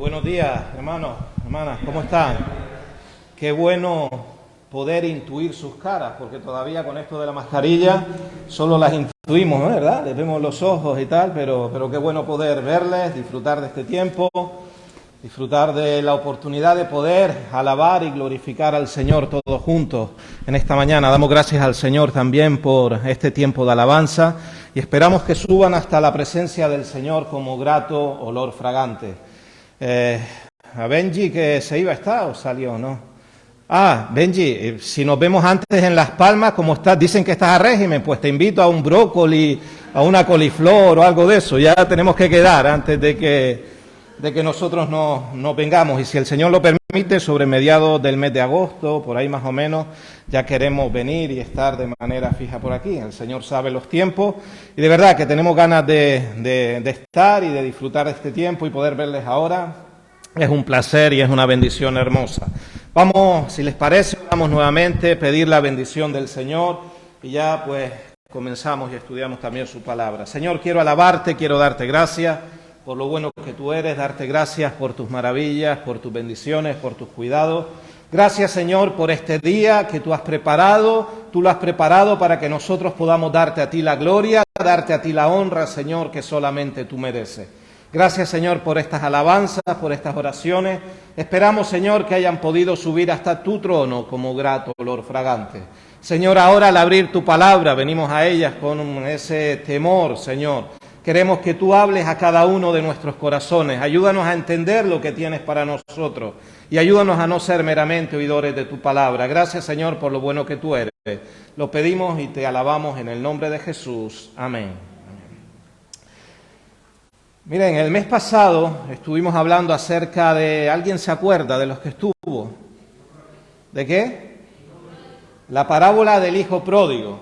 Buenos días, hermanos, hermanas, ¿cómo están? Qué bueno poder intuir sus caras, porque todavía con esto de la mascarilla solo las intuimos, ¿no? ¿Verdad? Les vemos los ojos y tal, pero qué bueno poder verles, disfrutar de este tiempo, disfrutar de la oportunidad de poder alabar y glorificar al Señor todos juntos en esta mañana. Damos gracias al Señor también por este tiempo de alabanza y esperamos que suban hasta la presencia del Señor como grato olor fragante. A Benji, que se iba, ¿está o salió, no? Benji, si nos vemos antes en Las Palmas, ¿cómo estás? Dicen que estás a régimen, pues te invito a un brócoli, a una coliflor o algo de eso. Ya tenemos que quedar antes de que nosotros nos vengamos. Y si el Señor lo permite, sobre mediados del mes de agosto, por ahí más o menos, ya queremos venir y estar de manera fija por aquí. El Señor sabe los tiempos y de verdad que tenemos ganas de estar y de disfrutar de este tiempo y poder verles ahora. Es un placer y es una bendición hermosa. Vamos, si les parece, vamos nuevamente a pedir la bendición del Señor y ya pues comenzamos y estudiamos también su palabra. Señor, quiero alabarte, quiero darte gracias por lo bueno que tú eres, darte gracias por tus maravillas, por tus bendiciones, por tus cuidados. Gracias, Señor, por este día que tú has preparado. Tú lo has preparado para que nosotros podamos darte a ti la gloria, darte a ti la honra, Señor, que solamente tú mereces. Gracias, Señor, por estas alabanzas, por estas oraciones. Esperamos, Señor, que hayan podido subir hasta tu trono como grato olor fragante. Señor, ahora al abrir tu palabra, venimos a ellas con ese temor, Señor. Queremos que tú hables a cada uno de nuestros corazones. Ayúdanos a entender lo que tienes para nosotros y ayúdanos a no ser meramente oidores de tu palabra. Gracias, Señor, por lo bueno que tú eres. Lo pedimos y te alabamos en el nombre de Jesús. Amén. Miren, el mes pasado estuvimos hablando acerca de... ¿Alguien se acuerda de los que estuvo? ¿De qué? La parábola del hijo pródigo.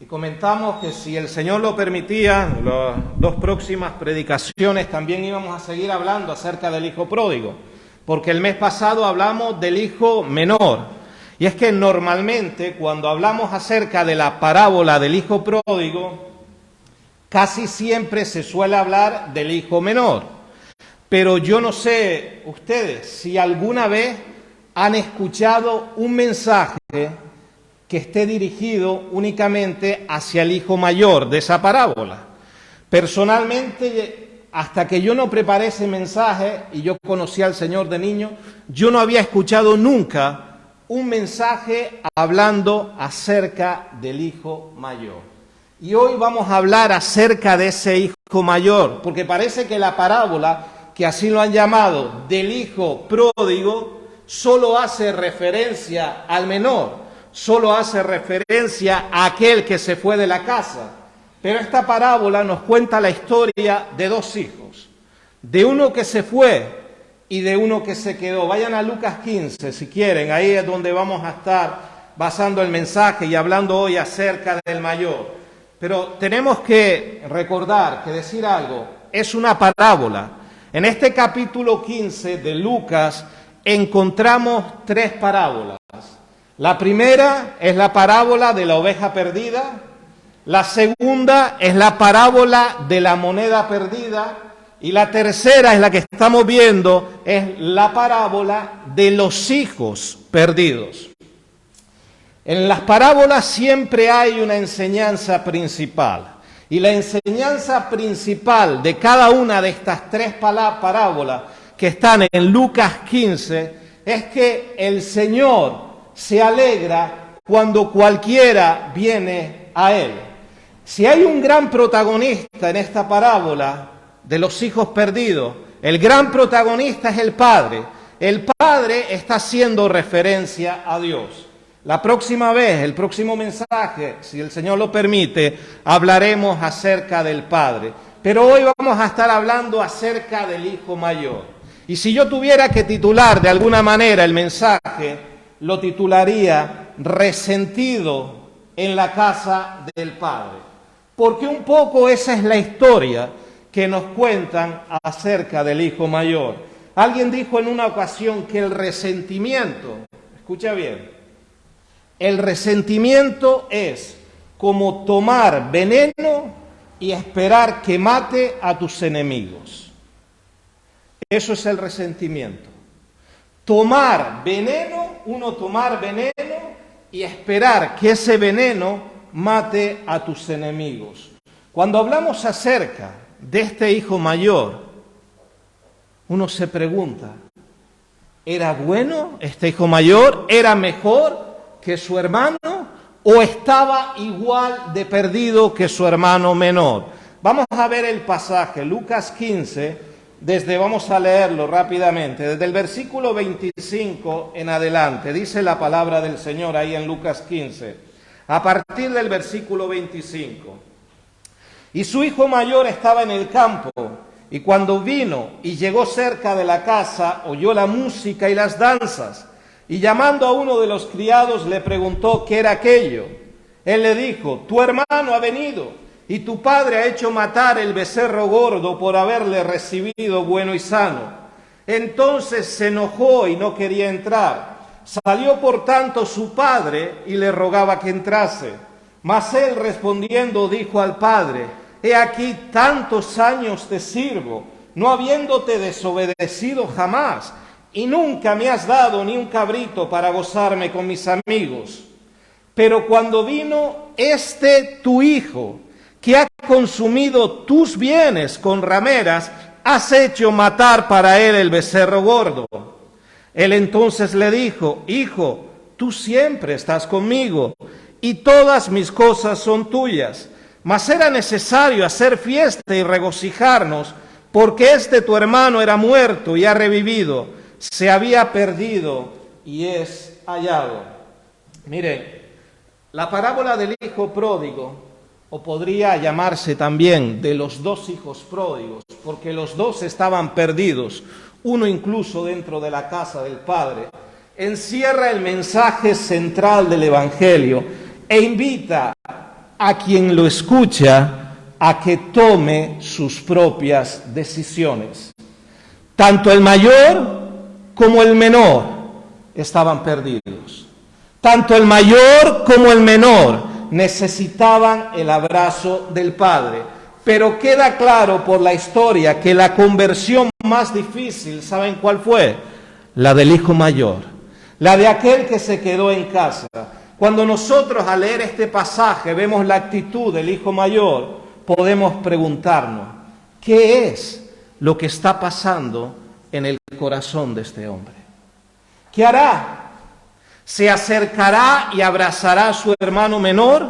Y comentamos que si el Señor lo permitía, las dos próximas predicaciones también íbamos a seguir hablando acerca del hijo pródigo, porque el mes pasado hablamos del hijo menor. Y es que normalmente cuando hablamos acerca de la parábola del hijo pródigo, casi siempre se suele hablar del hijo menor. Pero yo no sé ustedes si alguna vez han escuchado un mensaje que esté dirigido únicamente hacia el hijo mayor de esa parábola. Personalmente, hasta que yo no preparé ese mensaje y yo conocí al Señor de niño, yo no había escuchado nunca un mensaje hablando acerca del hijo mayor. Y hoy vamos a hablar acerca de ese hijo mayor, porque parece que la parábola, que así lo han llamado, del hijo pródigo, solo hace referencia al menor. Solo hace referencia a aquel que se fue de la casa. Pero esta parábola nos cuenta la historia de dos hijos, de uno que se fue y de uno que se quedó. Vayan a Lucas 15 si quieren, ahí es donde vamos a estar basando el mensaje y hablando hoy acerca del mayor. Pero tenemos que recordar, que decir algo, es una parábola. En este capítulo 15 de Lucas encontramos tres parábolas. La primera es la parábola de la oveja perdida, la segunda es la parábola de la moneda perdida y la tercera es la que estamos viendo, es la parábola de los hijos perdidos. En las parábolas siempre hay una enseñanza principal y la enseñanza principal de cada una de estas tres parábolas que están en Lucas 15 es que el Señor se alegra cuando cualquiera viene a Él. Si hay un gran protagonista en esta parábola de los hijos perdidos, el gran protagonista es el Padre. El Padre está haciendo referencia a Dios. La próxima vez, el próximo mensaje, si el Señor lo permite, hablaremos acerca del Padre. Pero hoy vamos a estar hablando acerca del hijo mayor. Y si yo tuviera que titular de alguna manera el mensaje, lo titularía Resentido en la casa del Padre. Porque un poco esa es la historia que nos cuentan acerca del hijo mayor. Alguien dijo en una ocasión que el resentimiento, escucha bien, el resentimiento es como tomar veneno y esperar que mate a tus enemigos. Eso es el resentimiento. Tomar veneno y esperar que ese veneno mate a tus enemigos. Cuando hablamos acerca de este hijo mayor, uno se pregunta, ¿era bueno este hijo mayor? ¿Era mejor que su hermano? ¿O estaba igual de perdido que su hermano menor? Vamos a ver el pasaje, Lucas 15, vamos a leerlo rápidamente, desde el versículo 25 en adelante, dice la palabra del Señor ahí en Lucas 15, a partir del versículo 25. Y su hijo mayor estaba en el campo, y cuando vino y llegó cerca de la casa, oyó la música y las danzas, y llamando a uno de los criados le preguntó qué era aquello. Él le dijo, tu hermano ha venido, y tu padre ha hecho matar el becerro gordo por haberle recibido bueno y sano. Entonces se enojó y no quería entrar. Salió por tanto su padre y le rogaba que entrase. Mas él respondiendo dijo al padre, he aquí tantos años te sirvo, no habiéndote desobedecido jamás, y nunca me has dado ni un cabrito para gozarme con mis amigos. Pero cuando vino tu hijo, que ha consumido tus bienes con rameras, has hecho matar para él el becerro gordo. Él entonces le dijo, hijo, tú siempre estás conmigo, y todas mis cosas son tuyas. Mas era necesario hacer fiesta y regocijarnos, porque tu hermano era muerto y ha revivido, se había perdido y es hallado. Miren, la parábola del hijo pródigo, o podría llamarse también de los dos hijos pródigos, porque los dos estaban perdidos, uno incluso dentro de la casa del padre, encierra el mensaje central del Evangelio e invita a quien lo escucha a que tome sus propias decisiones. Tanto el mayor como el menor estaban perdidos. Tanto el mayor como el menor necesitaban el abrazo del Padre. Pero queda claro por la historia que la conversión más difícil, ¿saben cuál fue? La del hijo mayor, la de aquel que se quedó en casa. Cuando nosotros al leer este pasaje vemos la actitud del hijo mayor, podemos preguntarnos, ¿qué es lo que está pasando en el corazón de este hombre? ¿Qué hará? ¿Se acercará y abrazará a su hermano menor?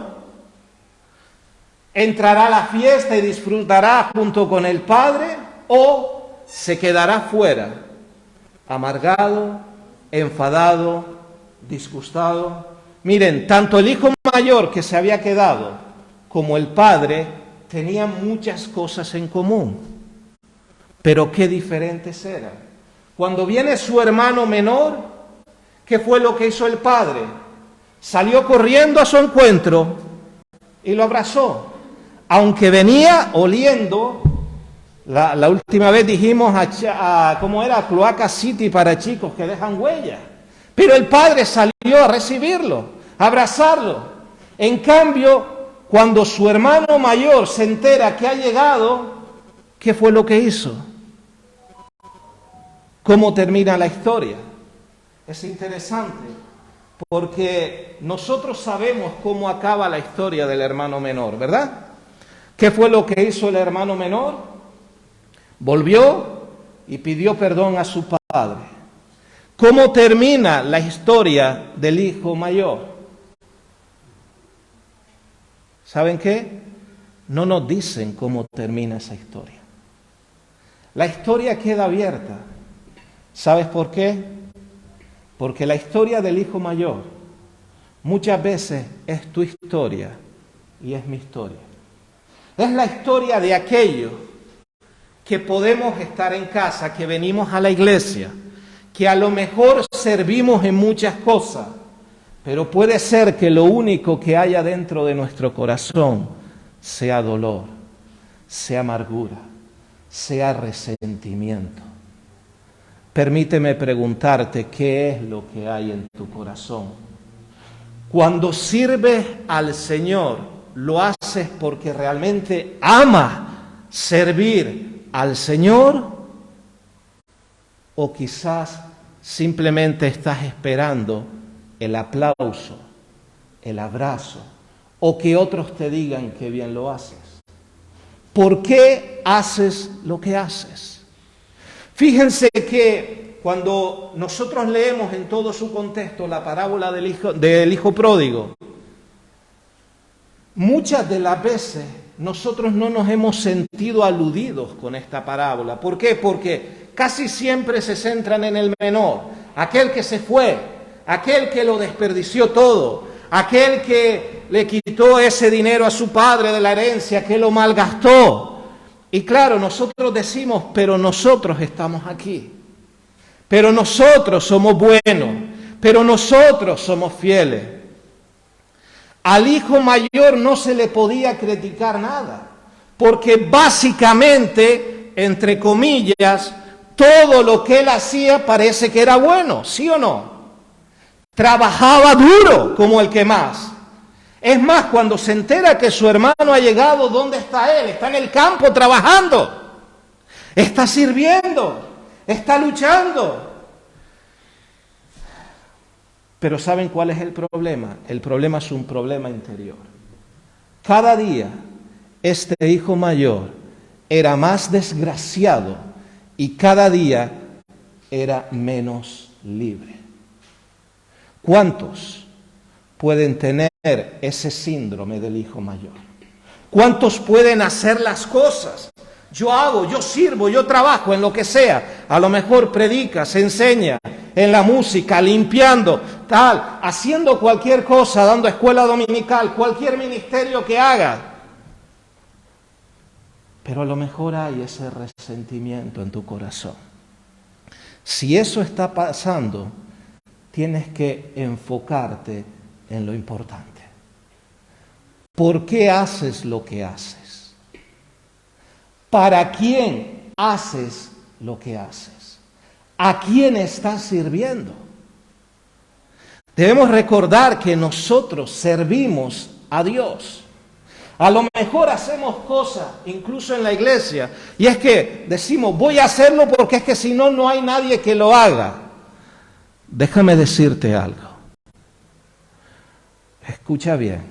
¿Entrará a la fiesta y disfrutará junto con el padre? ¿O se quedará fuera, amargado, enfadado, disgustado? Miren, tanto el hijo mayor que se había quedado como el padre tenían muchas cosas en común, pero qué diferentes eran. Cuando viene su hermano menor, ¿qué fue lo que hizo el padre? Salió corriendo a su encuentro y lo abrazó. Aunque venía oliendo, la última vez dijimos ¿cómo era? Cloaca City para chicos que dejan huella. Pero el padre salió a recibirlo, a abrazarlo. En cambio, cuando su hermano mayor se entera que ha llegado, ¿qué fue lo que hizo? ¿Cómo termina la historia? Es interesante, porque nosotros sabemos cómo acaba la historia del hermano menor, ¿verdad? ¿Qué fue lo que hizo el hermano menor? Volvió y pidió perdón a su padre. ¿Cómo termina la historia del hijo mayor? ¿Saben qué? No nos dicen cómo termina esa historia. La historia queda abierta. ¿Sabes por qué? Porque la historia del hijo mayor muchas veces es tu historia y es mi historia. Es la historia de aquellos que podemos estar en casa, que venimos a la iglesia, que a lo mejor servimos en muchas cosas, pero puede ser que lo único que haya dentro de nuestro corazón sea dolor, sea amargura, sea resentimiento. Permíteme preguntarte, ¿qué es lo que hay en tu corazón? Cuando sirves al Señor, ¿lo haces porque realmente amas servir al Señor? o quizás simplemente estás esperando el aplauso, el abrazo, o que otros te digan que bien lo haces. ¿Por qué haces lo que haces? Fíjense que cuando nosotros leemos en todo su contexto la parábola del hijo pródigo, muchas de las veces nosotros no nos hemos sentido aludidos con esta parábola. ¿Por qué? Porque casi siempre se centran en el menor, aquel que se fue, aquel que lo desperdició todo, aquel que le quitó ese dinero a su padre de la herencia, que lo malgastó. Y claro, nosotros decimos, pero nosotros estamos aquí, pero nosotros somos buenos, pero nosotros somos fieles. Al hijo mayor no se le podía criticar nada, porque básicamente, entre comillas, todo lo que él hacía parece que era bueno, ¿sí o no? Trabajaba duro como el que más. Es más, cuando se entera que su hermano ha llegado, ¿dónde está él? Está en el campo trabajando, está sirviendo, está luchando. Pero ¿saben cuál es el problema? El problema es un problema interior. Cada día este hijo mayor era más desgraciado y cada día era menos libre. ¿Cuántos pueden tener ese síndrome del hijo mayor? ¿Cuántos pueden hacer las cosas? Yo hago, yo sirvo, yo trabajo en lo que sea. A lo mejor predica, se enseña en la música, limpiando, tal, haciendo cualquier cosa, dando escuela dominical, cualquier ministerio que haga. Pero a lo mejor hay ese resentimiento en tu corazón. Si eso está pasando, tienes que enfocarte en lo importante. ¿Por qué haces lo que haces? ¿Para quién haces lo que haces? ¿A quién estás sirviendo? Debemos recordar que nosotros servimos a Dios. A lo mejor hacemos cosas, incluso en la iglesia, y es que decimos, voy a hacerlo porque es que si no, no hay nadie que lo haga. Déjame decirte algo. Escucha bien.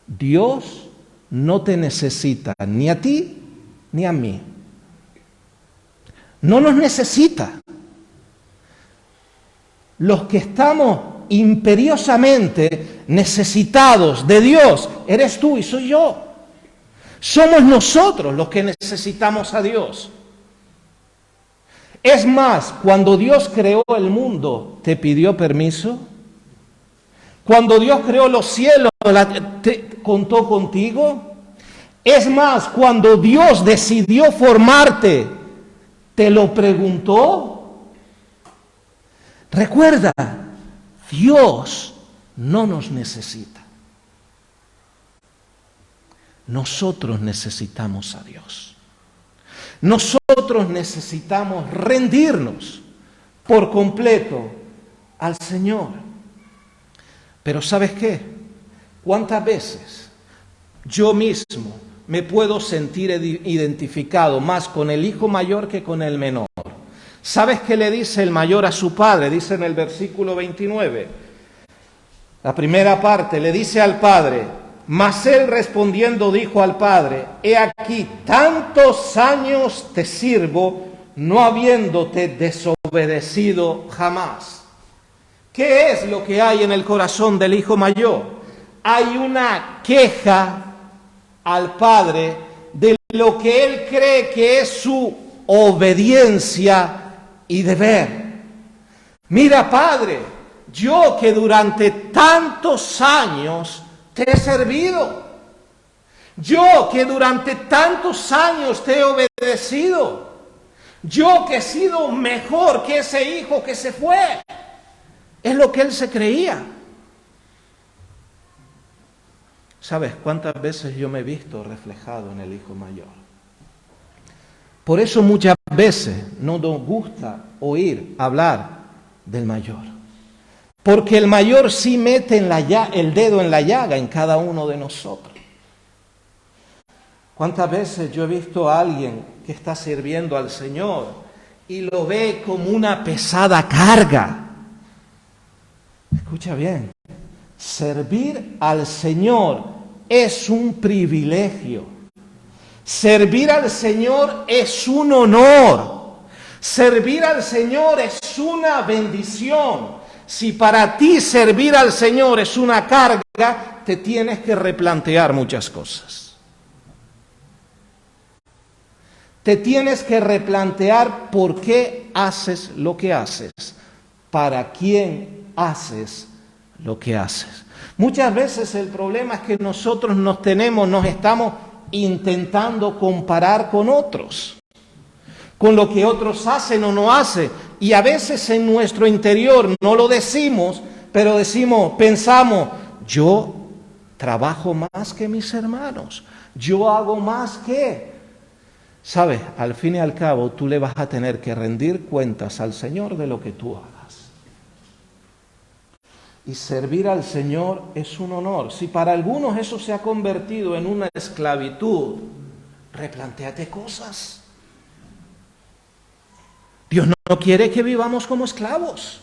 Dios no te necesita ni a ti ni a mí. No nos necesita. Los que estamos imperiosamente necesitados de Dios, eres tú y soy yo. Somos nosotros los que necesitamos a Dios. Es más, cuando Dios creó el mundo, ¿te pidió permiso? Cuando Dios creó los cielos, ¿te contó contigo? Es más, cuando Dios decidió formarte, ¿te lo preguntó? Recuerda, Dios no nos necesita. Nosotros necesitamos a Dios. Nosotros necesitamos rendirnos por completo al Señor. Pero ¿sabes qué? ¿Cuántas veces yo mismo me puedo sentir identificado más con el hijo mayor que con el menor? ¿Sabes qué le dice el mayor a su padre? Dice en el versículo 29, la primera parte, le dice al padre, mas él respondiendo dijo al padre, he aquí, tantos años te sirvo, no habiéndote desobedecido jamás. ¿Qué es lo que hay en el corazón del hijo mayor? Hay una queja al padre de lo que él cree que es su obediencia y deber. Mira, padre, yo que durante tantos años te he servido, yo que durante tantos años te he obedecido, yo que he sido mejor que ese hijo que se fue. Es lo que él se creía. ¿Sabes cuántas veces yo me he visto reflejado en el hijo mayor? Por eso muchas veces no nos gusta oír hablar del mayor. Porque el mayor sí mete el dedo en la llaga en cada uno de nosotros. ¿Cuántas veces yo he visto a alguien que está sirviendo al Señor y lo ve como una pesada carga. Escucha bien, servir al Señor es un privilegio. Servir al Señor es un honor. Servir al Señor es una bendición. Si para ti servir al Señor es una carga, te tienes que replantear muchas cosas. Te tienes que replantear por qué haces lo que haces, para quién haces lo que haces. Muchas veces el problema es que nosotros nos estamos intentando comparar con otros, con lo que otros hacen o no hacen, y a veces en nuestro interior no lo decimos, pero pensamos, yo trabajo más que mis hermanos, yo hago más que... ¿Sabes? Al fin y al cabo, tú le vas a tener que rendir cuentas al Señor de lo que tú hagas. Y servir al Señor es un honor. Si para algunos eso se ha convertido en una esclavitud, replantéate cosas. Dios no quiere que vivamos como esclavos.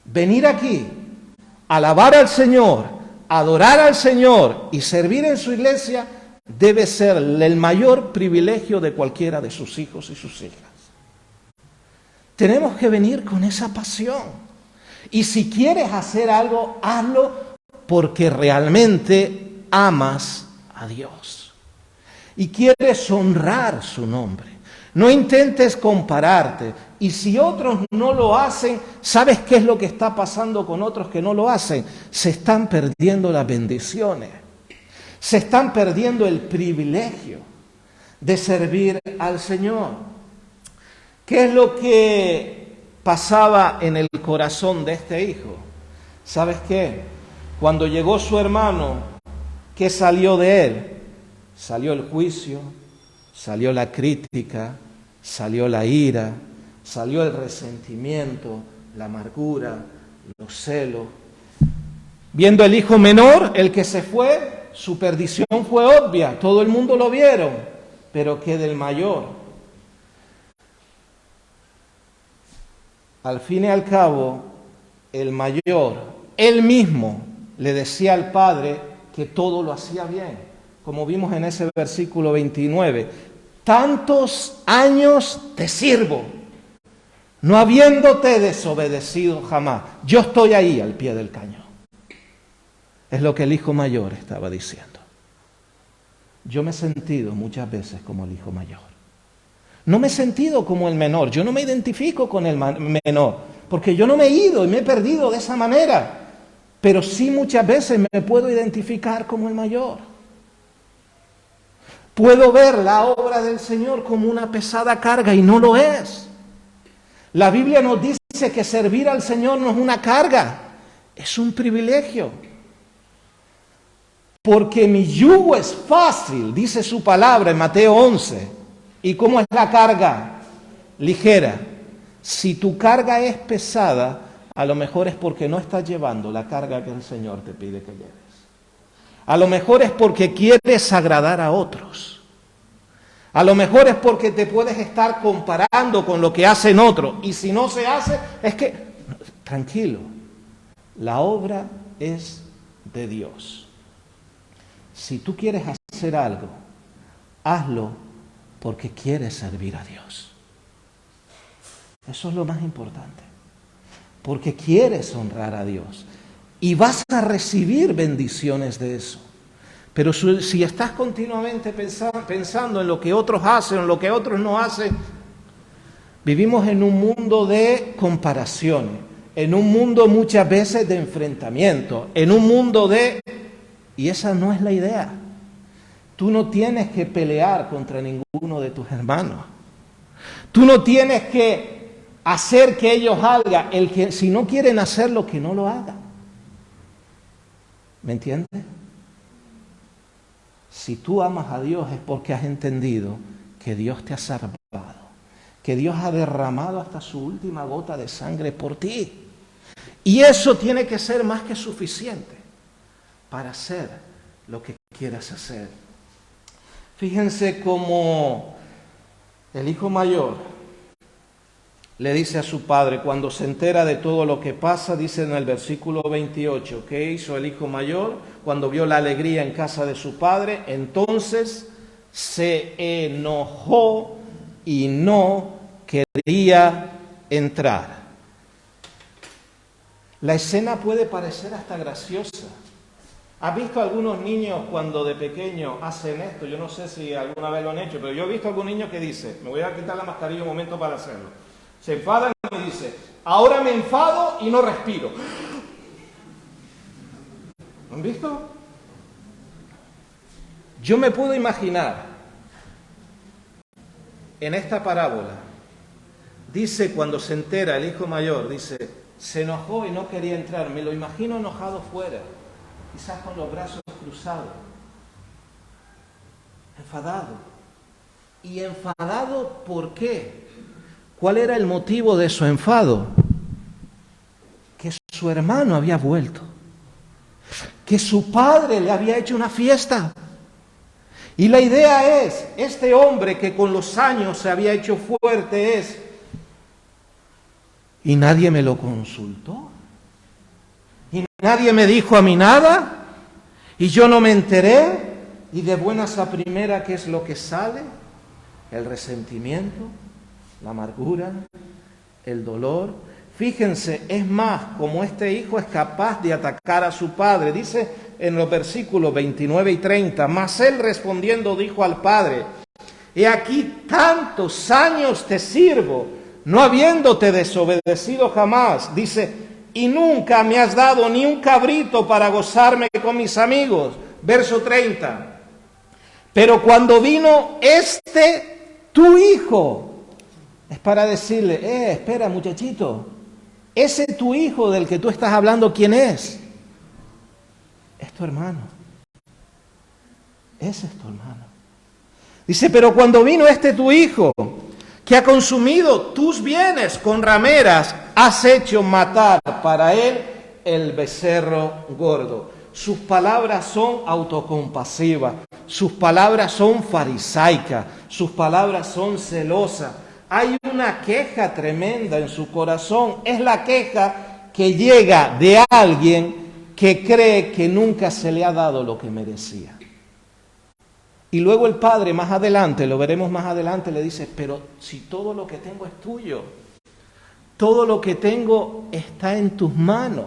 Venir aquí, alabar al Señor, adorar al Señor y servir en su iglesia debe ser el mayor privilegio de cualquiera de sus hijos y sus hijas. Tenemos que venir con esa pasión. Y si quieres hacer algo, hazlo porque realmente amas a Dios y quieres honrar su nombre. No intentes compararte. Y si otros no lo hacen, ¿sabes qué es lo que está pasando con otros que no lo hacen? Se están perdiendo las bendiciones. Se están perdiendo el privilegio de servir al Señor. ¿Qué es lo que pasaba en el corazón de este hijo? ¿Sabes qué? Cuando llegó su hermano, ¿qué salió de él? Salió el juicio, salió la crítica, salió la ira, salió el resentimiento, la amargura, los celos. Viendo el hijo menor, el que se fue, su perdición fue obvia, todo el mundo lo vieron, pero ¿qué del mayor? Al fin y al cabo, el mayor, él mismo le decía al padre que todo lo hacía bien, como vimos en ese versículo 29. Tantos años te sirvo, no habiéndote desobedecido jamás. Yo estoy ahí al pie del cañón. Es lo que el hijo mayor estaba diciendo. Yo me he sentido muchas veces como el hijo mayor. No me he sentido como el menor. Yo no me identifico con el menor, porque yo no me he ido y me he perdido de esa manera. Pero sí muchas veces me puedo identificar como el mayor. Puedo ver la obra del Señor como una pesada carga y no lo es. La Biblia nos dice que servir al Señor no es una carga, es un privilegio. Porque mi yugo es fácil, dice su palabra en Mateo 11. ¿Y cómo es la carga? Ligera. Si tu carga es pesada, a lo mejor es porque no estás llevando la carga que el Señor te pide que lleves. A lo mejor es porque quieres agradar a otros. A lo mejor es porque te puedes estar comparando con lo que hacen otros. Y si no se hace, es que, tranquilo, la obra es de Dios. Si tú quieres hacer algo, hazlo porque quieres servir a Dios. Eso es lo más importante. Porque quieres honrar a Dios. Y vas a recibir bendiciones de eso. Pero si estás continuamente pensando en lo que otros hacen, en lo que otros no hacen, vivimos en un mundo de comparaciones, en un mundo muchas veces de enfrentamiento, en un mundo de... Y esa no es la idea. Tú no tienes que pelear contra ninguno de tus hermanos. Tú no tienes que hacer que ellos hagan. Si no quieren hacerlo, que no lo hagan. ¿Me entiendes? Si tú amas a Dios es porque has entendido que Dios te ha salvado, que Dios ha derramado hasta su última gota de sangre por ti. Y eso tiene que ser más que suficiente para hacer lo que quieras hacer. Fíjense cómo el hijo mayor le dice a su padre, cuando se entera de todo lo que pasa, dice en el versículo 28, ¿qué hizo el hijo mayor? Cuando vio la alegría en casa de su padre, entonces se enojó y no quería entrar. La escena puede parecer hasta graciosa. ¿Has visto algunos niños cuando de pequeño hacen esto? Yo no sé si alguna vez lo han hecho, pero yo he visto a algún niño que dice, me voy a quitar la mascarilla un momento para hacerlo. Se enfadan y dice, ahora me enfado y no respiro. ¿Han visto? Yo me puedo imaginar en esta parábola, dice cuando se entera el hijo mayor, dice, se enojó y no quería entrar. Me lo imagino enojado fuera, quizás con los brazos cruzados, enfadado. ¿Y enfadado por qué? ¿Cuál era el motivo de su enfado? Que su hermano había vuelto, que su padre le había hecho una fiesta. Y la idea es, este hombre que con los años se había hecho fuerte es, y nadie me lo consultó, y nadie me dijo a mí nada, y yo no me enteré, y de buenas a primera, ¿qué es lo que sale? El resentimiento, la amargura, el dolor. Fíjense, es más, como este hijo es capaz de atacar a su padre. Dice en los versículos 29 y 30, mas él respondiendo dijo al padre, he aquí tantos años te sirvo, no habiéndote desobedecido jamás. Dice, y nunca me has dado ni un cabrito para gozarme con mis amigos. Verso 30, pero cuando vino tu hijo, es para decirle, espera muchachito, ese tu hijo del que tú estás hablando, ¿quién es? Es tu hermano. Ese es tu hermano. Dice, pero cuando vino tu hijo, que ha consumido tus bienes con rameras, has hecho matar para él el becerro gordo. Sus palabras son autocompasivas, sus palabras son farisaicas, sus palabras son celosas. Hay una queja tremenda en su corazón. Es la queja que llega de alguien que cree que nunca se le ha dado lo que merecía. Y luego el padre más adelante, lo veremos más adelante, le dice, pero si todo lo que tengo es tuyo, todo lo que tengo está en tus manos,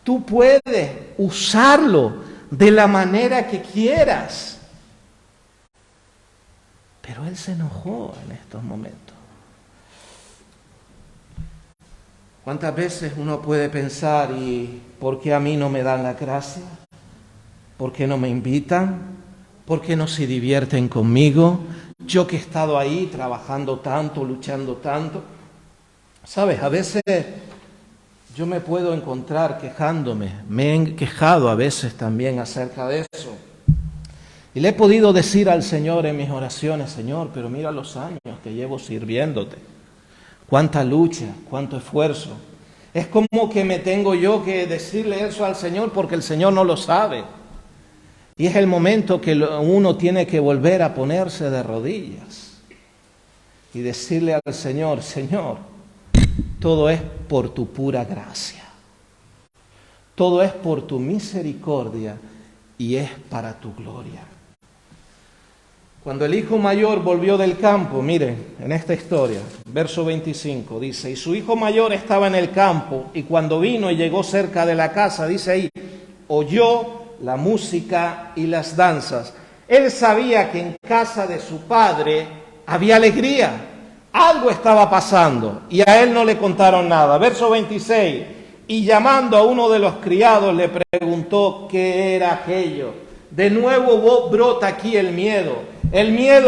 tú puedes usarlo de la manera que quieras. Pero él se enojó en estos momentos. ¿Cuántas veces uno puede pensar, ¿y por qué a mí no me dan la gracia? ¿Por qué no me invitan? ¿Por qué no se divierten conmigo? Yo que he estado ahí trabajando tanto, luchando tanto. ¿Sabes? A veces yo me puedo encontrar quejándome. Me he quejado a veces también acerca de eso. Y le he podido decir al Señor en mis oraciones, Señor, pero mira los años que llevo sirviéndote. Cuánta lucha, cuánto esfuerzo. Es como que me tengo yo que decirle eso al Señor porque el Señor no lo sabe. Y es el momento que uno tiene que volver a ponerse de rodillas y decirle al Señor, Señor, todo es por tu pura gracia. Todo es por tu misericordia y es para tu gloria. Cuando el hijo mayor volvió del campo, miren, en esta historia, verso 25, dice, y su hijo mayor estaba en el campo, y cuando vino y llegó cerca de la casa, dice ahí, oyó la música y las danzas. Él sabía que en casa de su padre había alegría, algo estaba pasando, y a él no le contaron nada. Verso 26, y llamando a uno de los criados le preguntó qué era aquello. De nuevo brota aquí el miedo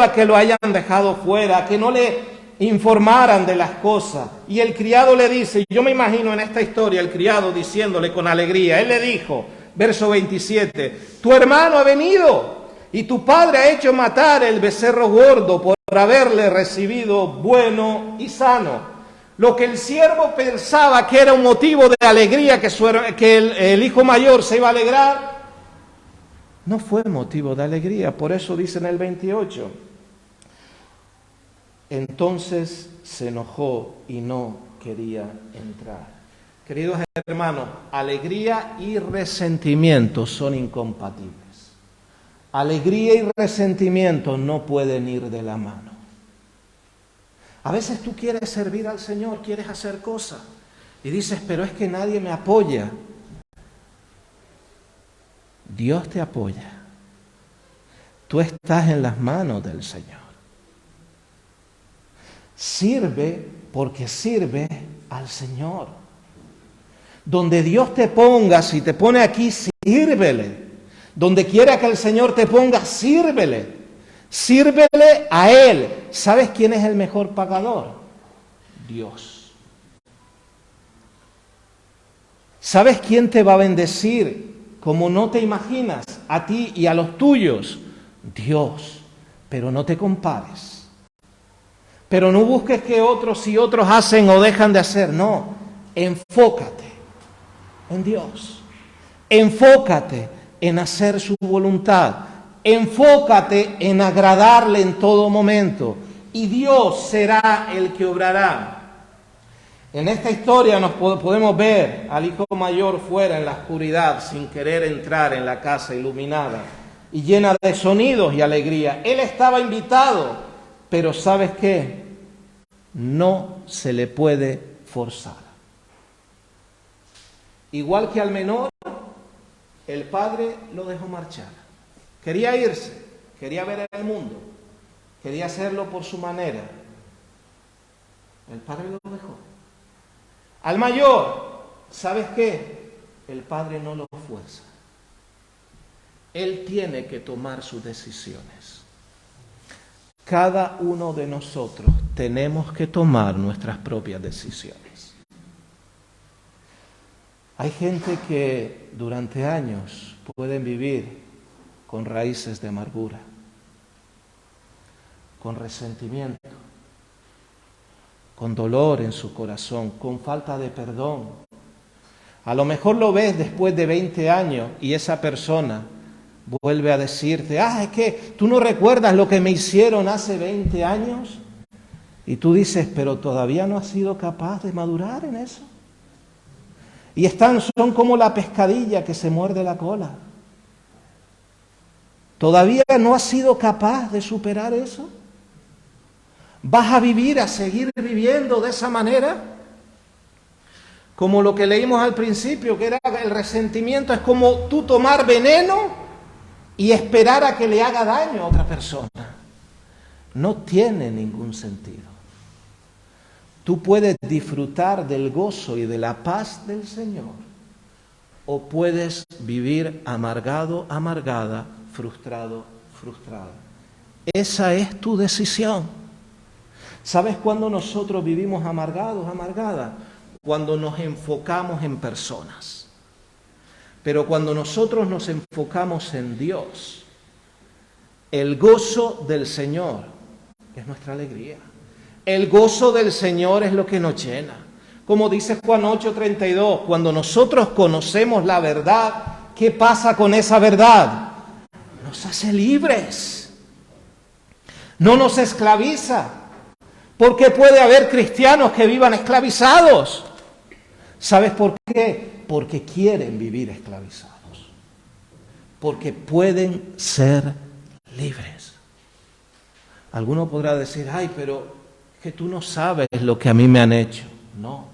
a que lo hayan dejado fuera, a que no le informaran de las cosas. Y el criado le dice, yo me imagino en esta historia el criado diciéndole con alegría, él le dijo, verso 27, tu hermano ha venido y tu padre ha hecho matar el becerro gordo por haberle recibido bueno y sano. Lo que el siervo pensaba que era un motivo de alegría, que el hijo mayor se iba a alegrar, no fue motivo de alegría. Por eso dice en el 28, Entonces se enojó y no quería entrar. Queridos hermanos, alegría y resentimiento son incompatibles. Alegría y resentimiento no pueden ir de la mano. A veces tú quieres servir al Señor, quieres hacer cosas y dices, pero es que nadie me apoya. Dios te apoya. Tú estás en las manos del Señor. Sirve porque sirve al Señor. Donde Dios te ponga, si te pone aquí, sírvele. Donde quiera que el Señor te ponga, sírvele. Sírvele a Él. ¿Sabes quién es el mejor pagador? Dios. ¿Sabes quién te va a bendecir como no te imaginas? A ti y a los tuyos. Dios. Pero no te compares. Pero no busques que otros, si otros hacen o dejan de hacer. No. Enfócate en Dios. Enfócate en hacer su voluntad. Enfócate en agradarle en todo momento. Y Dios será el que obrará. En esta historia nos podemos ver al hijo mayor fuera en la oscuridad sin querer entrar en la casa iluminada y llena de sonidos y alegría. Él estaba invitado, pero ¿sabes qué? No se le puede forzar. Igual que al menor, el padre lo dejó marchar. Quería irse, quería ver el mundo, quería hacerlo por su manera. El padre lo dejó. Al mayor, ¿sabes qué? El padre no lo fuerza. Él tiene que tomar sus decisiones. Cada uno de nosotros tenemos que tomar nuestras propias decisiones. Hay gente que durante años pueden vivir con raíces de amargura, con resentimiento, con dolor en su corazón, con falta de perdón. A lo mejor lo ves después de 20 años y esa persona vuelve a decirte, es que tú no recuerdas lo que me hicieron hace 20 años. Y tú dices, pero todavía no has sido capaz de madurar en eso. Y son como la pescadilla que se muerde la cola. ¿Todavía no has sido capaz de superar eso? ¿Vas a vivir, a seguir viviendo de esa manera? Como lo que leímos al principio, que era el resentimiento, es como tú tomar veneno y esperar a que le haga daño a otra persona. No tiene ningún sentido. Tú puedes disfrutar del gozo y de la paz del Señor, o puedes vivir amargado, amargada, frustrado, frustrada. Esa es tu decisión. ¿Sabes cuándo nosotros vivimos amargados, amargadas? Cuando nos enfocamos en personas. Pero cuando nosotros nos enfocamos en Dios, el gozo del Señor es nuestra alegría. El gozo del Señor es lo que nos llena. Como dice Juan 8:32, cuando nosotros conocemos la verdad, ¿qué pasa con esa verdad? Nos hace libres. No nos esclaviza. Porque puede haber cristianos que vivan esclavizados. ¿Sabes por qué? Porque quieren vivir esclavizados. Porque pueden ser libres. Alguno podrá decir, pero que tú no sabes lo que a mí me han hecho. No,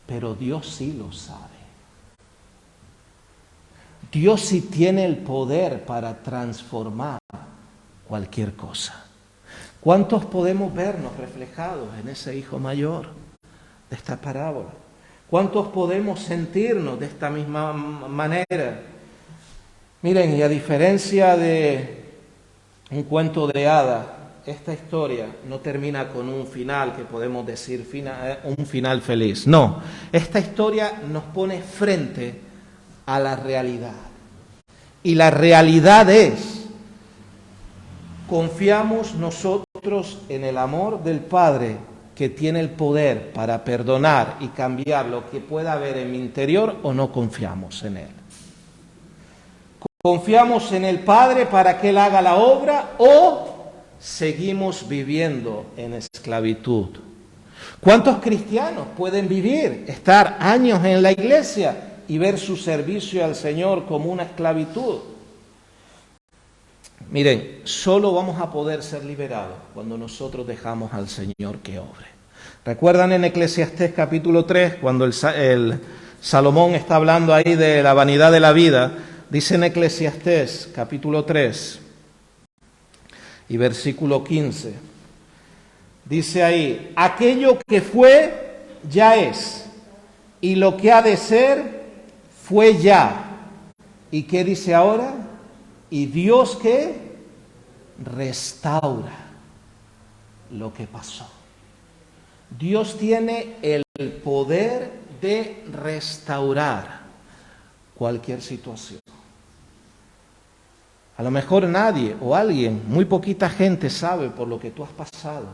pero Dios sí lo sabe. Dios sí tiene el poder para transformar cualquier cosa. ¿Cuántos podemos vernos reflejados en ese hijo mayor de esta parábola? ¿Cuántos podemos sentirnos de esta misma manera? Miren, y a diferencia de un cuento de hadas, esta historia no termina con un final que podemos decir un final feliz. No, esta historia nos pone frente a la realidad. Y la realidad es, confiamos nosotros en el amor del Padre que tiene el poder para perdonar y cambiar lo que pueda haber en mi interior, o no confiamos en Él. Confiamos en el Padre para que Él haga la obra, o seguimos viviendo en esclavitud. ¿Cuántos cristianos pueden vivir, estar años en la iglesia y ver su servicio al Señor como una esclavitud? Miren, solo vamos a poder ser liberados cuando nosotros dejamos al Señor que obre. ¿Recuerdan en Eclesiastés capítulo 3, cuando el Salomón está hablando ahí de la vanidad de la vida? Dice en Eclesiastés capítulo 3 y versículo 15. Dice ahí, aquello que fue, ya es, y lo que ha de ser, fue ya. ¿Y qué dice ahora? Y Dios, ¿qué? Restaura lo que pasó. Dios tiene el poder de restaurar cualquier situación. A lo mejor nadie o alguien, muy poquita gente sabe por lo que tú has pasado,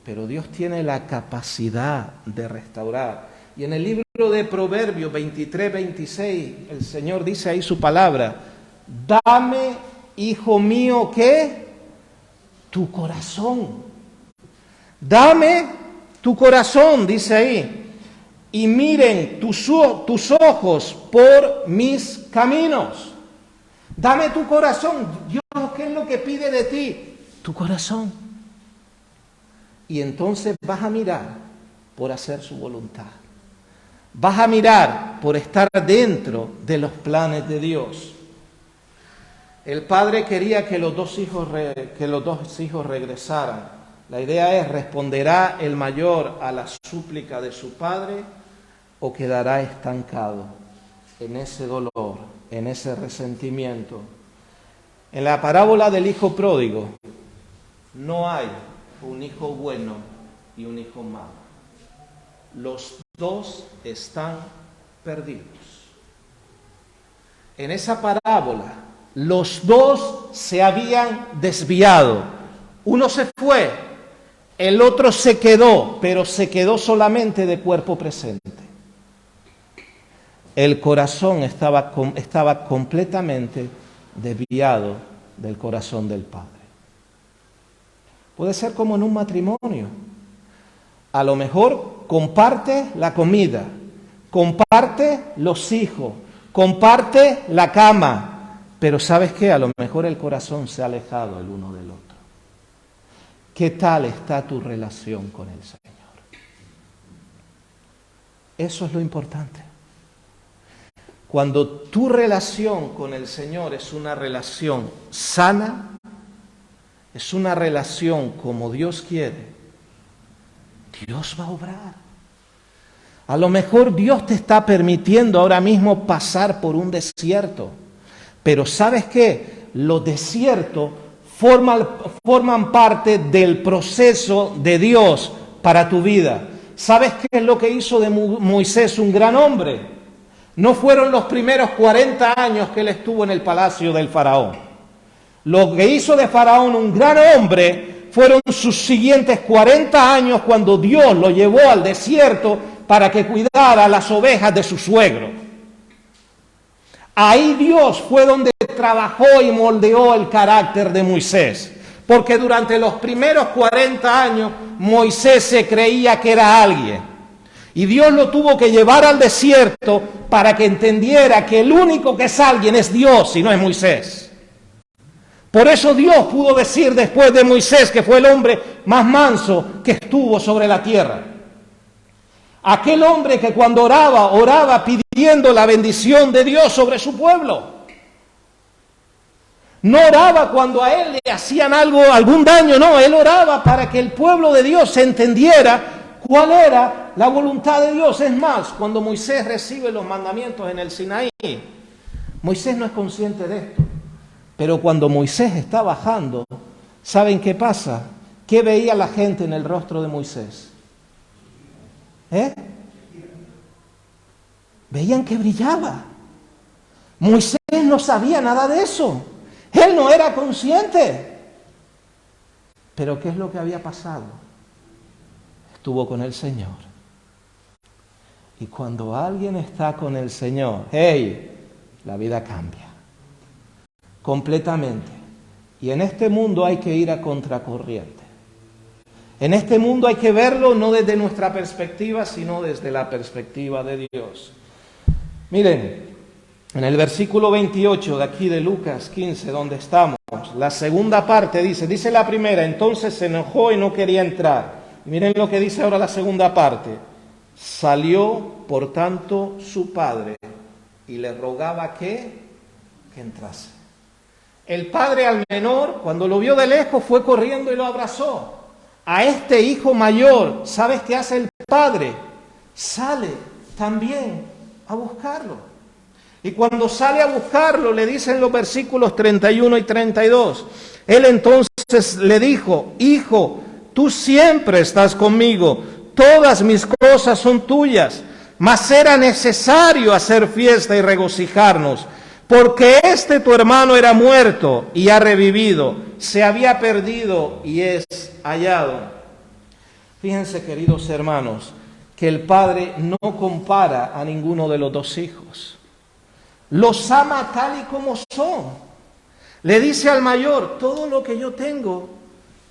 pero Dios tiene la capacidad de restaurar. Y en el libro de Proverbios 23, 26, el Señor dice ahí su palabra, dame, hijo mío, ¿qué? Tu corazón. Dame tu corazón, dice ahí, y miren tus ojos por mis caminos. Dame tu corazón. Dios, ¿qué es lo que pide de ti? Tu corazón. Y entonces vas a mirar por hacer su voluntad. Vas a mirar por estar dentro de los planes de Dios. El padre quería que los dos hijos regresaran. La idea es, ¿responderá el mayor a la súplica de su padre o quedará estancado en ese dolor, en ese resentimiento? En la parábola del hijo pródigo, no hay un hijo bueno y un hijo malo. Los dos están perdidos. En esa parábola, los dos se habían desviado. Uno se fue, el otro se quedó, pero se quedó solamente de cuerpo presente. El corazón estaba completamente desviado del corazón del Padre. Puede ser como en un matrimonio. A lo mejor comparte la comida, comparte los hijos, comparte la cama, pero ¿sabes qué? A lo mejor el corazón se ha alejado el uno del otro. ¿Qué tal está tu relación con el Señor? Eso es lo importante. Cuando tu relación con el Señor es una relación sana, es una relación como Dios quiere, Dios va a obrar. A lo mejor Dios te está permitiendo ahora mismo pasar por un desierto, pero ¿sabes qué? Los desiertos forman parte del proceso de Dios para tu vida. ¿Sabes qué es lo que hizo de Moisés un gran hombre? No fueron los primeros 40 años que él estuvo en el palacio del faraón. Lo que hizo de Faraón un gran hombre fueron sus siguientes 40 años cuando Dios lo llevó al desierto para que cuidara las ovejas de su suegro. Ahí Dios fue donde trabajó y moldeó el carácter de Moisés. Porque durante los primeros 40 años Moisés se creía que era alguien. Y Dios lo tuvo que llevar al desierto para que entendiera que el único que es alguien es Dios y no es Moisés. Por eso Dios pudo decir después de Moisés que fue el hombre más manso que estuvo sobre la tierra. Aquel hombre que cuando oraba pidiendo la bendición de Dios sobre su pueblo. No oraba cuando a él le hacían algún daño, no, él oraba para que el pueblo de Dios entendiera cuál era la voluntad de Dios. Es más, cuando Moisés recibe los mandamientos en el Sinaí, Moisés no es consciente de esto. Pero cuando Moisés está bajando, ¿saben qué pasa? ¿Qué veía la gente en el rostro de Moisés? Veían que brillaba. Moisés no sabía nada de eso. Él no era consciente. Pero ¿qué es lo que había pasado? Estuvo con el Señor. Y cuando alguien está con el Señor, la vida cambia. Completamente. Y en este mundo hay que ir a contracorriente. En este mundo hay que verlo no desde nuestra perspectiva, sino desde la perspectiva de Dios. Miren, en el versículo 28 de aquí de Lucas 15, donde estamos, la segunda parte dice la primera, entonces se enojó y no quería entrar. Miren lo que dice ahora la segunda parte. Salió, por tanto, su padre y le rogaba que entrase. El padre al menor, cuando lo vio de lejos, fue corriendo y lo abrazó. A este hijo mayor, ¿sabes qué hace el padre? Sale también a buscarlo. Y cuando sale a buscarlo, le dicen los versículos 31 y 32. Él entonces le dijo, hijo, tú siempre estás conmigo, todas mis cosas son tuyas, mas era necesario hacer fiesta y regocijarnos, porque tu hermano era muerto y ha revivido, se había perdido y es hallado. Fíjense, queridos hermanos, que el padre no compara a ninguno de los dos hijos. Los ama tal y como son. Le dice al mayor, todo lo que yo tengo,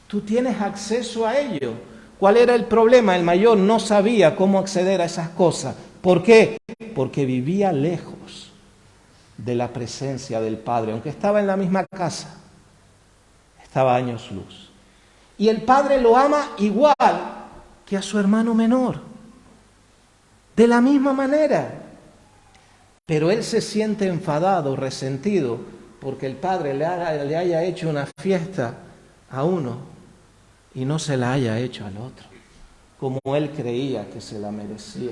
tú tienes acceso a ello. ¿Cuál era el problema? El mayor no sabía cómo acceder a esas cosas. ¿Por qué? Porque vivía lejos de la presencia del Padre, aunque estaba en la misma casa, estaba a años luz. Y el Padre lo ama igual que a su hermano menor, de la misma manera. Pero él se siente enfadado, resentido, porque el Padre le haya hecho una fiesta a uno y no se la haya hecho al otro, como él creía que se la merecía.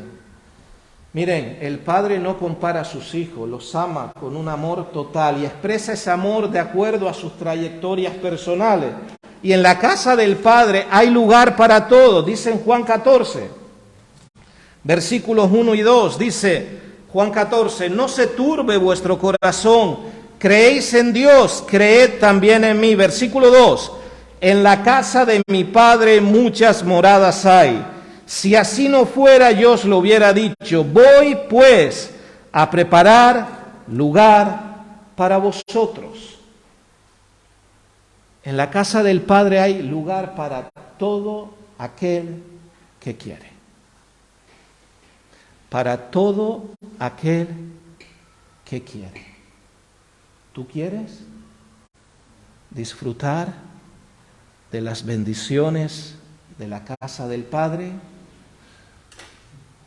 Miren, el Padre no compara a sus hijos, los ama con un amor total y expresa ese amor de acuerdo a sus trayectorias personales. Y en la casa del Padre hay lugar para todos, dice en Juan 14, versículos 1 y 2, dice Juan 14, no se turbe vuestro corazón, creéis en Dios, creed también en mí. Versículo 2, en la casa de mi Padre muchas moradas hay. Si así no fuera, yo os lo hubiera dicho. Voy pues a preparar lugar para vosotros. En la casa del Padre hay lugar para todo aquel que quiere. Para todo aquel que quiere. ¿Tú quieres disfrutar de las bendiciones de la casa del Padre?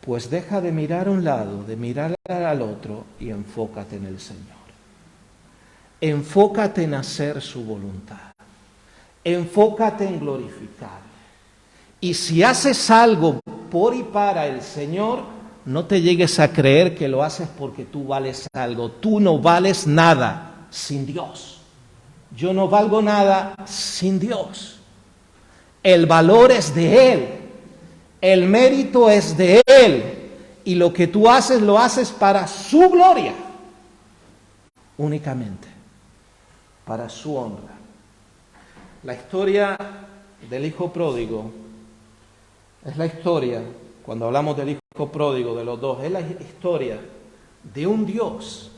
Pues deja de mirar a un lado, de mirar al otro y enfócate en el Señor. Enfócate en hacer su voluntad. Enfócate en glorificarle. Y si haces algo por y para el Señor, no te llegues a creer que lo haces porque tú vales algo. Tú no vales nada sin Dios. Yo no valgo nada sin Dios. El valor es de Él. El mérito es de Él. Y lo que tú haces, lo haces para su gloria. Únicamente. Para su honra. La historia del hijo pródigo es la historia, cuando hablamos del hijo pródigo, de los dos, es la historia de un Dios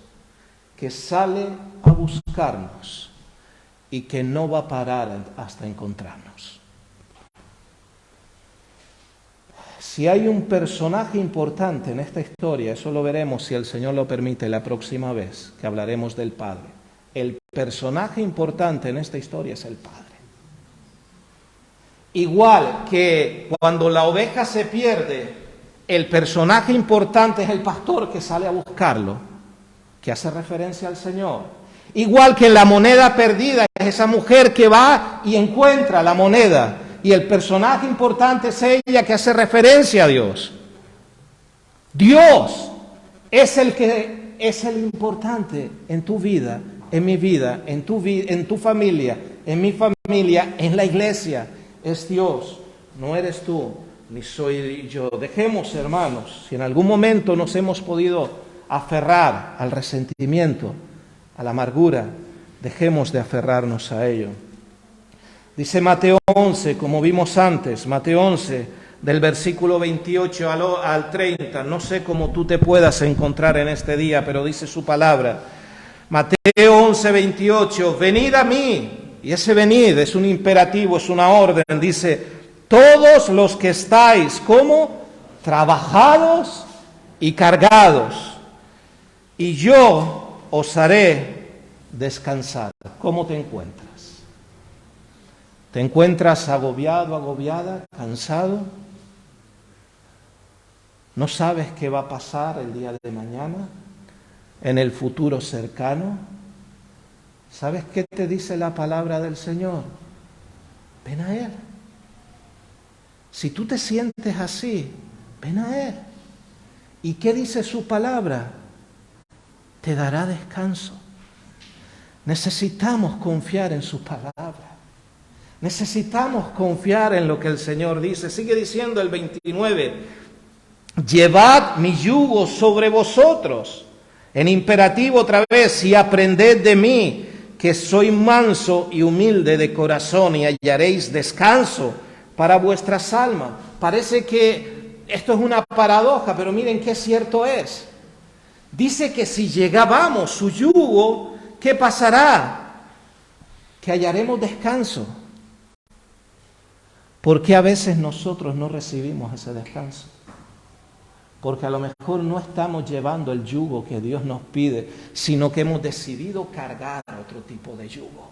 que sale a buscarnos y que no va a parar hasta encontrarnos. Si hay un personaje importante en esta historia, eso lo veremos, si el Señor lo permite, la próxima vez que hablaremos del Padre. El personaje importante en esta historia es el Padre. Igual que cuando la oveja se pierde, el personaje importante es el pastor que sale a buscarlo, que hace referencia al Señor. Igual que la moneda perdida es esa mujer que va y encuentra la moneda. Y el personaje importante es ella que hace referencia a Dios. Dios es el importante en tu vida, en mi vida, en tu familia, en mi familia, en la iglesia. Es Dios, no eres tú, ni soy yo. Dejemos, hermanos, si en algún momento nos hemos podido aferrar al resentimiento, a la amargura, dejemos de aferrarnos a ello. Dice Mateo 11, como vimos antes, Mateo 11, del versículo 28 al 30, no sé cómo tú te puedas encontrar en este día, pero dice su palabra. Mateo 11, 28, venid a mí, Y ese venid es un imperativo, es una orden. Dice, todos los que estáis, ¿cómo? Trabajados y cargados, y yo os haré descansar. ¿Cómo te encuentras? ¿Te encuentras agobiado, agobiada, cansado? ¿No sabes qué va a pasar el día de mañana, en el futuro cercano? ¿Sabes qué te dice la palabra del Señor? Ven a Él. Si tú te sientes así, ven a Él. ¿Y qué dice su palabra? Te dará descanso. Necesitamos confiar en su palabra. Necesitamos confiar en lo que el Señor dice. Sigue diciendo el 29. Llevad mi yugo sobre vosotros. En imperativo otra vez. Y aprended de mí, que soy manso y humilde de corazón, y hallaréis descanso para vuestras almas. Parece que esto es una paradoja, pero miren qué cierto es. Dice que si llegábamos su yugo, ¿qué pasará? Que hallaremos descanso. ¿Por qué a veces nosotros no recibimos ese descanso? Porque a lo mejor no estamos llevando el yugo que Dios nos pide, sino que hemos decidido cargar otro tipo de yugo.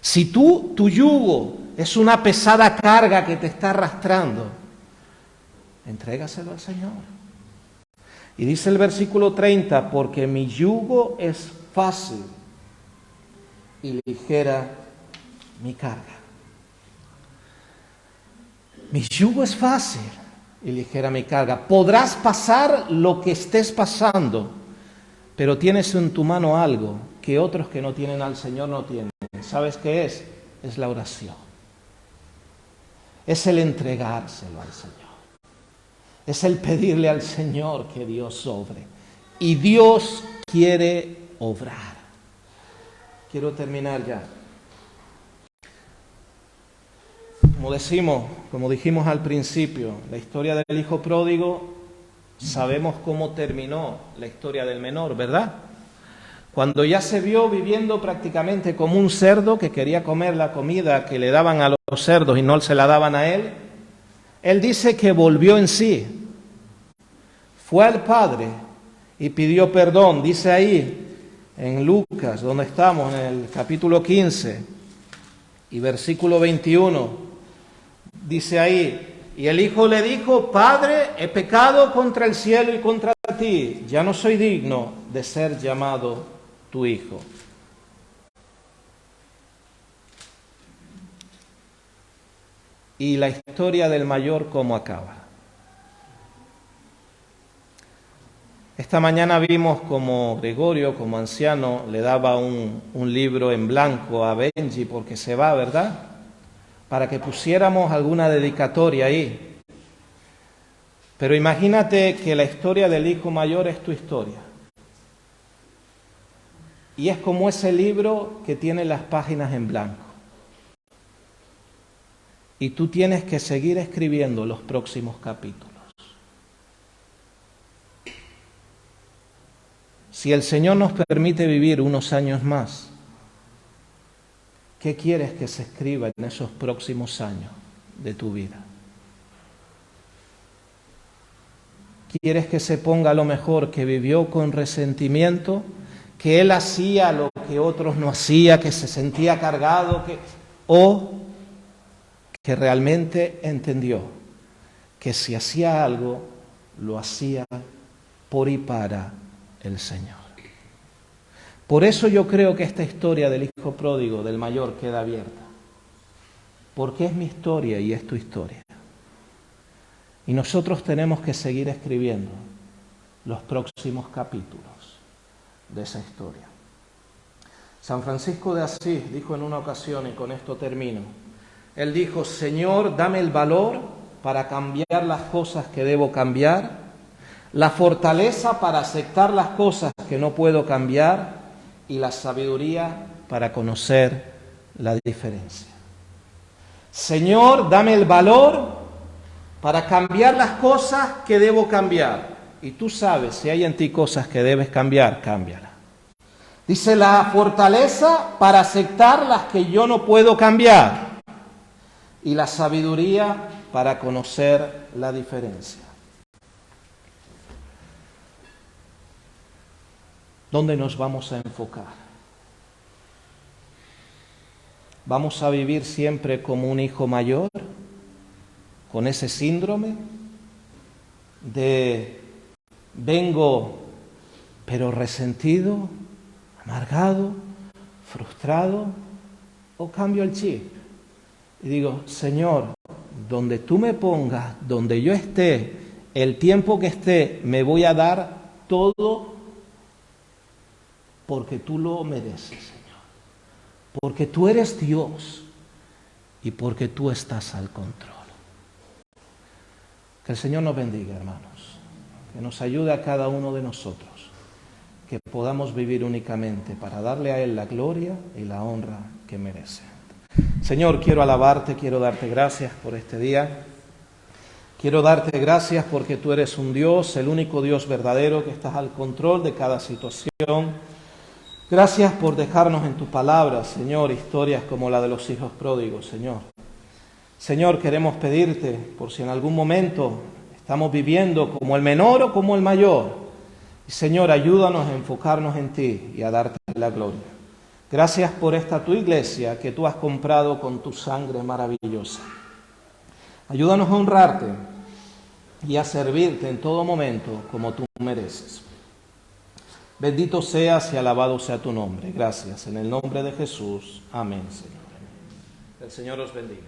Si tu yugo es una pesada carga que te está arrastrando, entrégaselo al Señor. Y dice el versículo 30, porque mi yugo es fácil y ligera mi carga. Mi yugo es fácil y ligera mi carga. Podrás pasar lo que estés pasando, pero tienes en tu mano algo que otros que no tienen al Señor no tienen. ¿Sabes qué es? Es la oración. Es el entregárselo al Señor. Es el pedirle al Señor que Dios obre. Y Dios quiere obrar. Quiero terminar ya. Como dijimos al principio, la historia del hijo pródigo, sabemos cómo terminó la historia del menor, ¿verdad? Cuando ya se vio viviendo prácticamente como un cerdo que quería comer la comida que le daban a los cerdos y no se la daban a él, él dice que volvió en sí, fue al Padre y pidió perdón. Dice ahí en Lucas, donde estamos, en el capítulo 15 y versículo 21, dice ahí, y el hijo le dijo, Padre, he pecado contra el cielo y contra ti, ya no soy digno de ser llamado tu hijo. Y la historia del mayor, ¿cómo acaba? Esta mañana vimos como Gregorio, como anciano, le daba un libro en blanco a Benji porque se va, ¿verdad? Para que pusiéramos alguna dedicatoria ahí. Pero imagínate que la historia del hijo mayor es tu historia. Y es como ese libro que tiene las páginas en blanco. Y tú tienes que seguir escribiendo los próximos capítulos. Si el Señor nos permite vivir unos años más, ¿qué quieres que se escriba en esos próximos años de tu vida? ¿Quieres que se ponga lo mejor que vivió con resentimiento, que él hacía lo que otros no hacían, que se sentía cargado, o que realmente entendió que si hacía algo, lo hacía por y para el Señor? Por eso yo creo que esta historia del hijo pródigo, del mayor, queda abierta. Porque es mi historia y es tu historia. Y nosotros tenemos que seguir escribiendo los próximos capítulos de esa historia. San Francisco de Asís dijo en una ocasión, y con esto termino, él dijo, Señor, dame el valor para cambiar las cosas que debo cambiar, la fortaleza para aceptar las cosas que no puedo cambiar y la sabiduría para conocer la diferencia. Señor, dame el valor para cambiar las cosas que debo cambiar. Y tú sabes, si hay en ti cosas que debes cambiar, cámbialas. Dice, la fortaleza para aceptar las que yo no puedo cambiar y la sabiduría para conocer la diferencia. ¿Dónde nos vamos a enfocar? ¿Vamos a vivir siempre como un hijo mayor, con ese síndrome de vengo pero resentido, amargado, frustrado? ¿O cambio el chip y digo, Señor, donde tú me pongas, donde yo esté, el tiempo que esté, me voy a dar todo porque tú lo mereces, Señor? Porque tú eres Dios y porque tú estás al control. Que el Señor nos bendiga, hermanos, que nos ayude a cada uno de nosotros, que podamos vivir únicamente para darle a Él la gloria y la honra que merece. Señor, quiero alabarte, quiero darte gracias por este día. Quiero darte gracias porque tú eres un Dios, el único Dios verdadero, que estás al control de cada situación. Gracias por dejarnos en tu palabra, Señor, historias como la de los hijos pródigos, Señor. Señor, queremos pedirte, por si en algún momento estamos viviendo como el menor o como el mayor, y Señor, ayúdanos a enfocarnos en ti y a darte la gloria. Gracias por esta tu iglesia que tú has comprado con tu sangre maravillosa. Ayúdanos a honrarte y a servirte en todo momento como tú mereces. Bendito seas y alabado sea tu nombre. Gracias. En el nombre de Jesús. Amén, Señor. El Señor os bendiga.